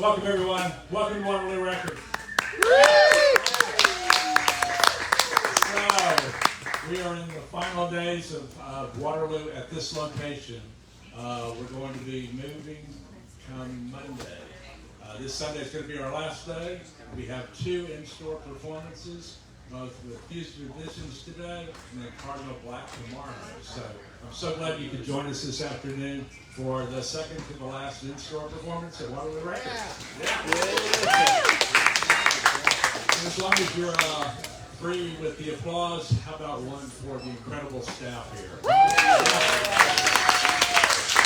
Welcome, everyone. Welcome to Waterloo Records. So, we are in the final days of Waterloo at this location. We're going to be moving come Monday. This Sunday is going to be our last day. We have 2 in-store performances, both with Fugitive Visions today and then Cardinal Black tomorrow. So I'm so glad you could join us this afternoon for the second to the last in-store performance at Waterloo Records. Yeah. And as long as you're free with the applause, how about one for the incredible staff here? I'm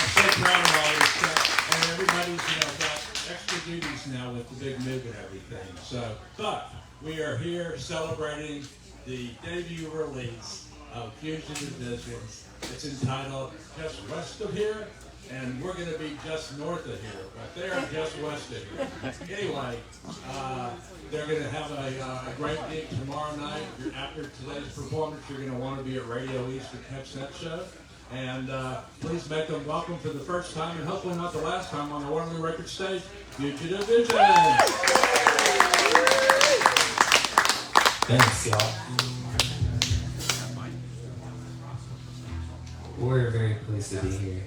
so proud of all this stuff, and everybody's got extra duties now with the big move and everything. So, but we are here celebrating the debut release of Fugitive Visions. It's entitled Just West of Here, and we're going to be just north of here, but they're just west of here. Anyway, they're going to have a great gig tomorrow night. After today's performance, you're going to want to be at Radio East to catch that show. And please make them welcome for the first time, and hopefully not the last time, on the Waterloo Record stage, Fugitive Visions. Thanks, y'all. We're very pleased to be here.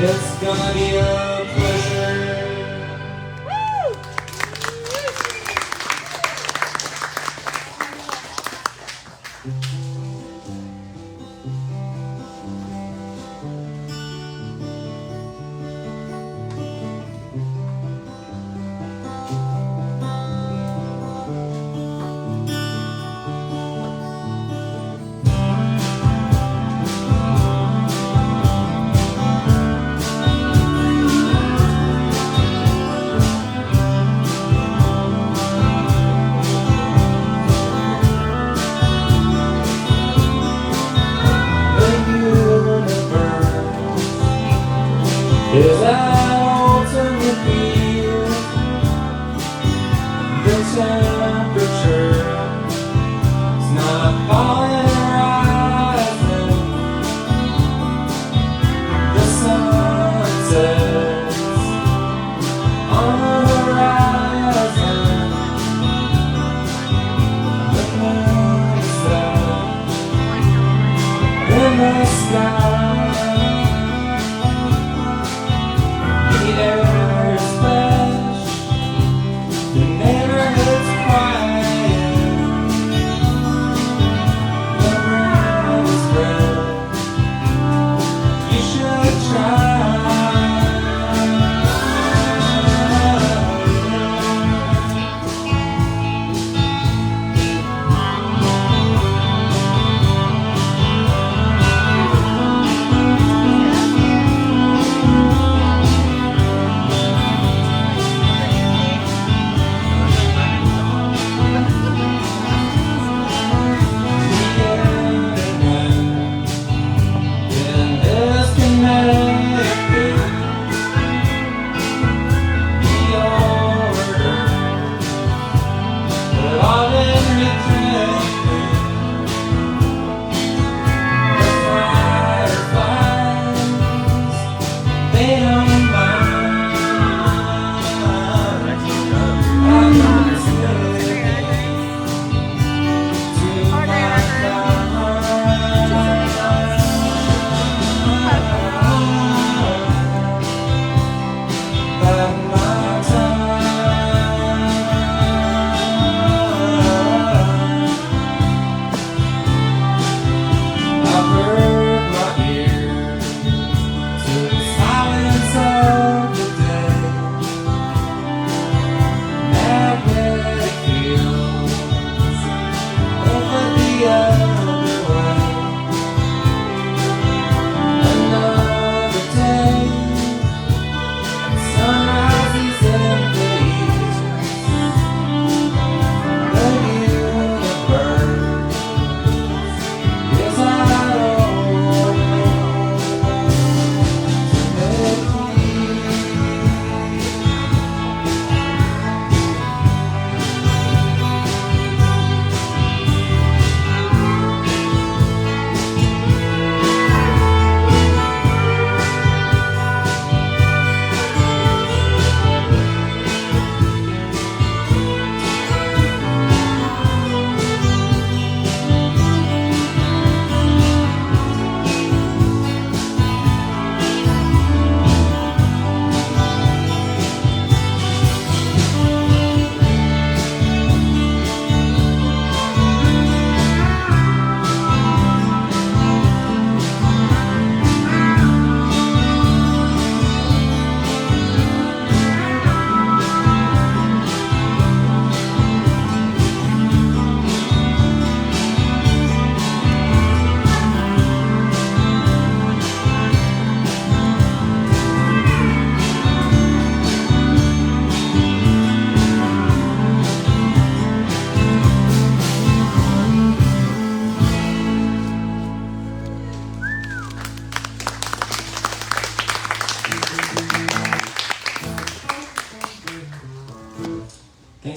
It's gonna be a pleasure.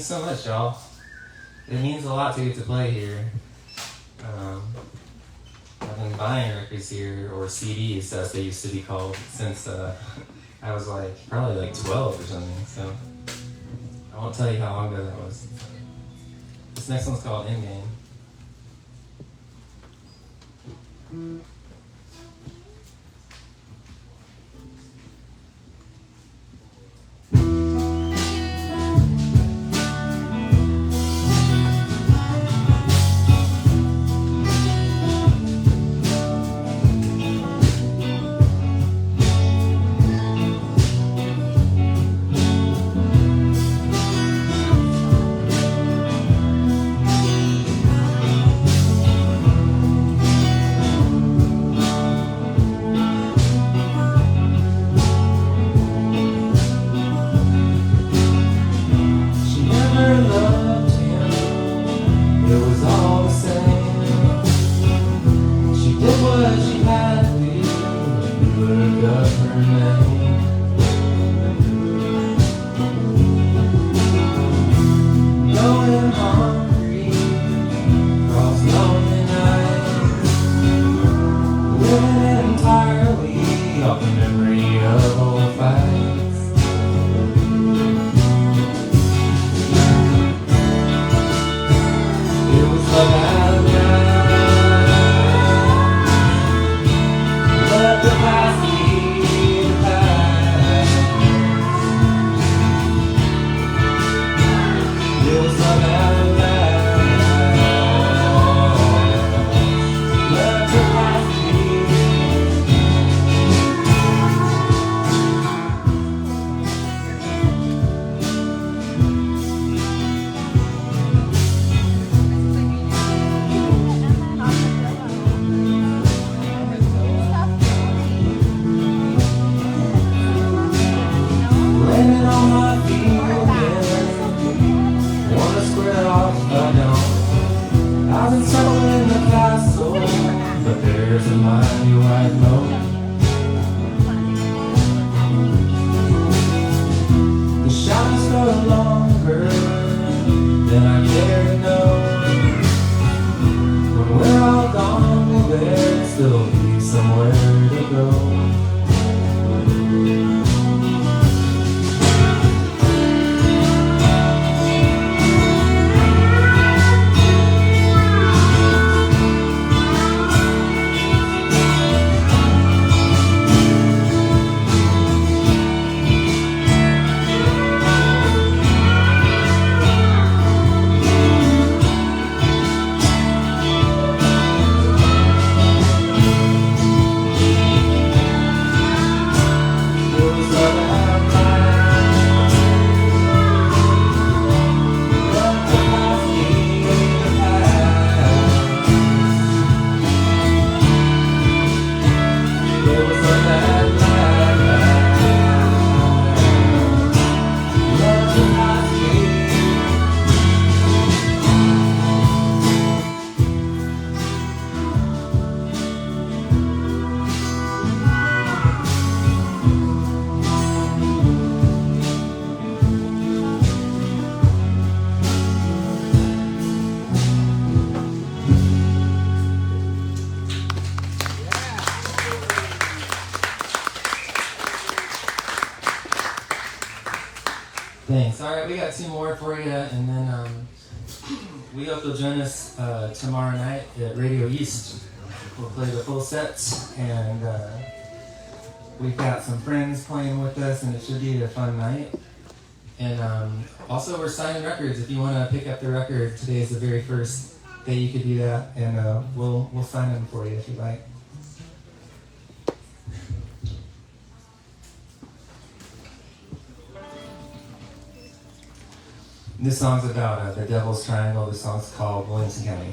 Thanks so much, y'all. It means a lot to get to play here. I've been buying records here, or CDs as they used to be called, since I was probably 12 or something, so I won't tell you how long ago that was. This next one's called Endgame. Thanks. All right, we got two more for you, and then we hope you'll join us tomorrow night at Radio East. We'll play the full sets, and we've got some friends playing with us, and it should be a fun night. And also, we're signing records. If you want to pick up the record, today is the very first day you could do that, and we'll sign them for you if you like. This song's about the Devil's Triangle. This song's called Williamson County.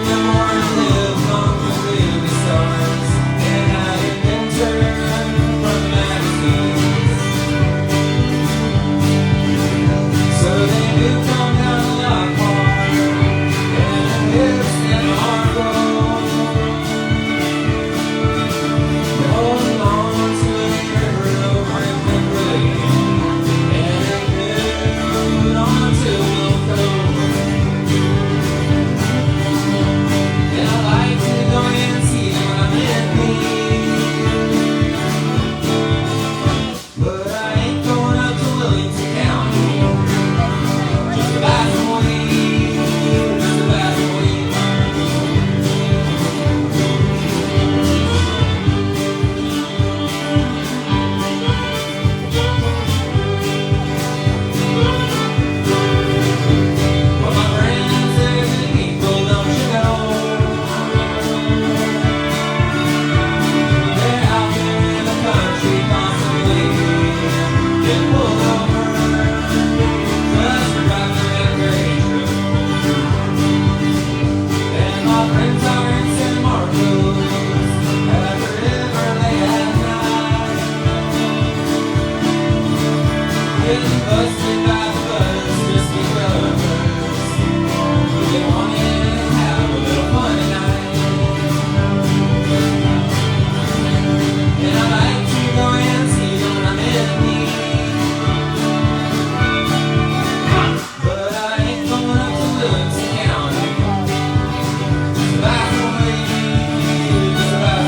More getting busted by the buzz just because they wanted to have a little fun tonight. And I like to go and see them when I'm in need. But I ain't going up to Williamson County. Survive for me, survive.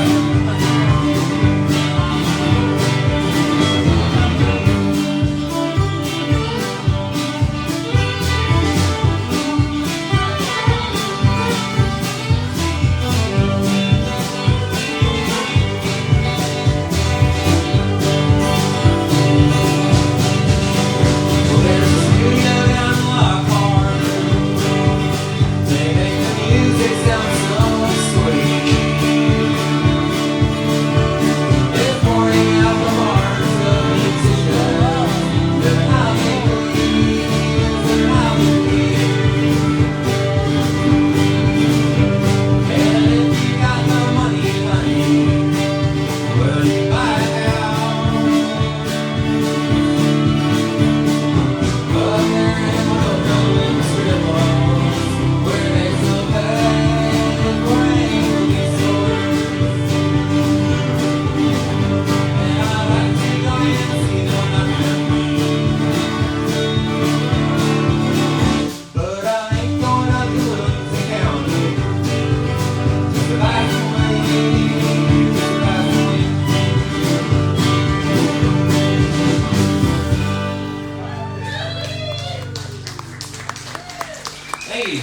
Hey!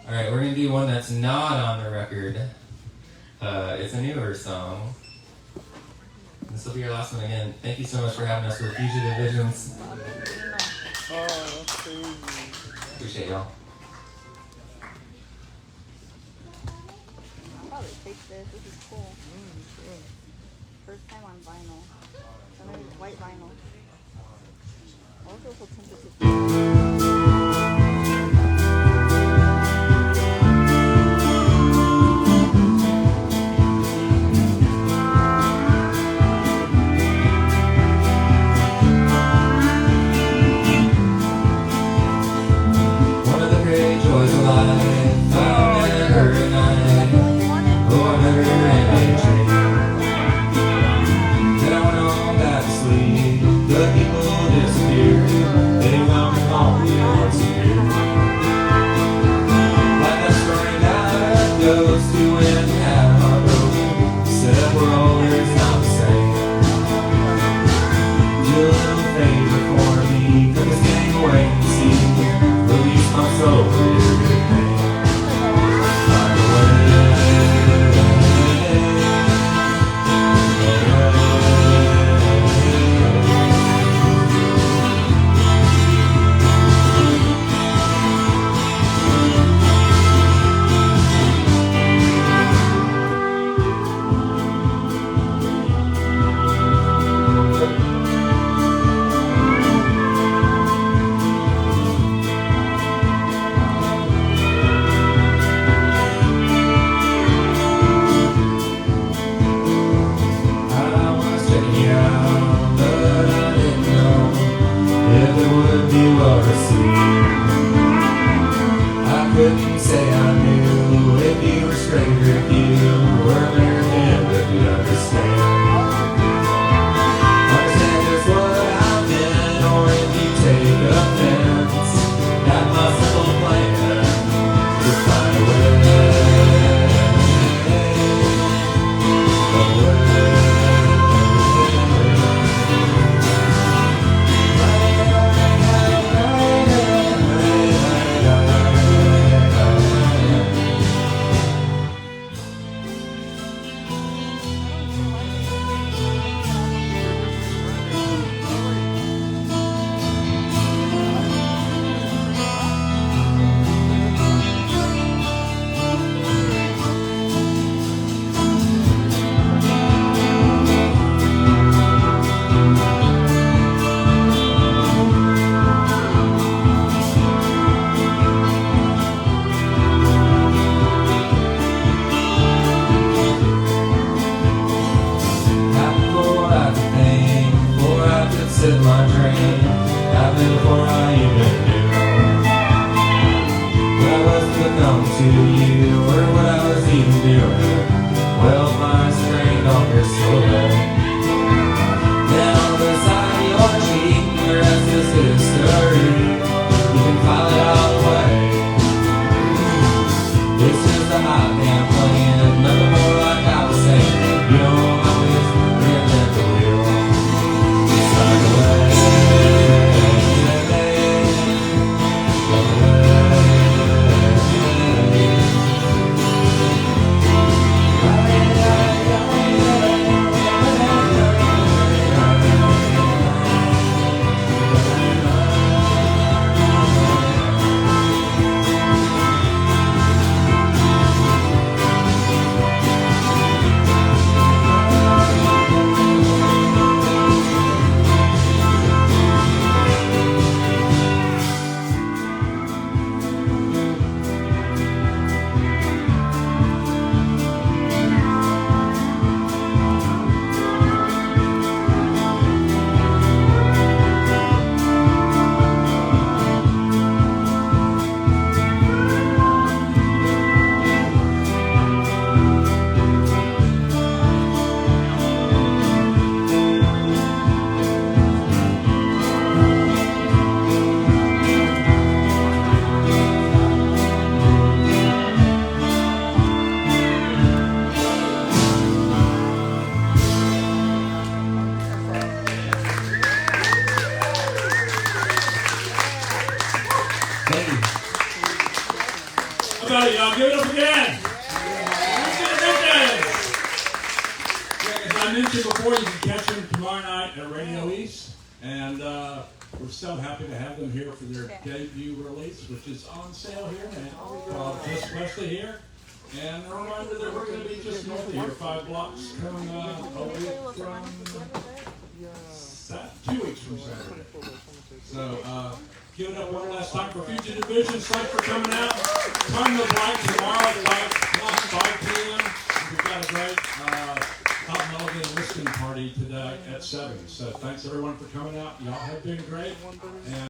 Alright, we're gonna do one that's not on the record. It's a newer song. This will be your last one again. Thank you so much for having us with Fugitive Visions. Oh, that's crazy. Appreciate y'all. I'll probably take this. This is cool. First time on vinyl. I mean, it's white vinyl. Also, so tentative. One of the great joys of life, I met her at night. Oh, I met her in a dream. Then I went on back to sleep. The people disappeared. They found me all the ones here. Like that story that goes to when we had our road. Said we're always not the same. Do a little favor for me. Put this game away and see. Release my soul for your good pain. Find a way. Couldn't say I knew if you were straight or if you were American, but you'd understand. Understand just what I meant, or if you take offense at my simple plan to find a way. Well, my strained on your shoulder. Then on the side of your cheek, the rest is history. You can file it all away. It's just a hot man playing nothing more like I was saying. You don't always reinvent the wheel. Slide away. How about it, y'all? Give it up again. As I mentioned before, you can catch them tomorrow night at Radio East, and we're so happy to have them here for their debut release, which is on sale here now, just west of here. And a reminder that we're going to be just north of here, 5 blocks, coming a week from 2 weeks from Saturday. So, give it up one last time for Fugitive Visions. Thanks for coming out. Come to Blight tomorrow at 5 p.m. We've got a great Hot Mulligan listening party today at 7. So thanks everyone for coming out. Y'all have been great. And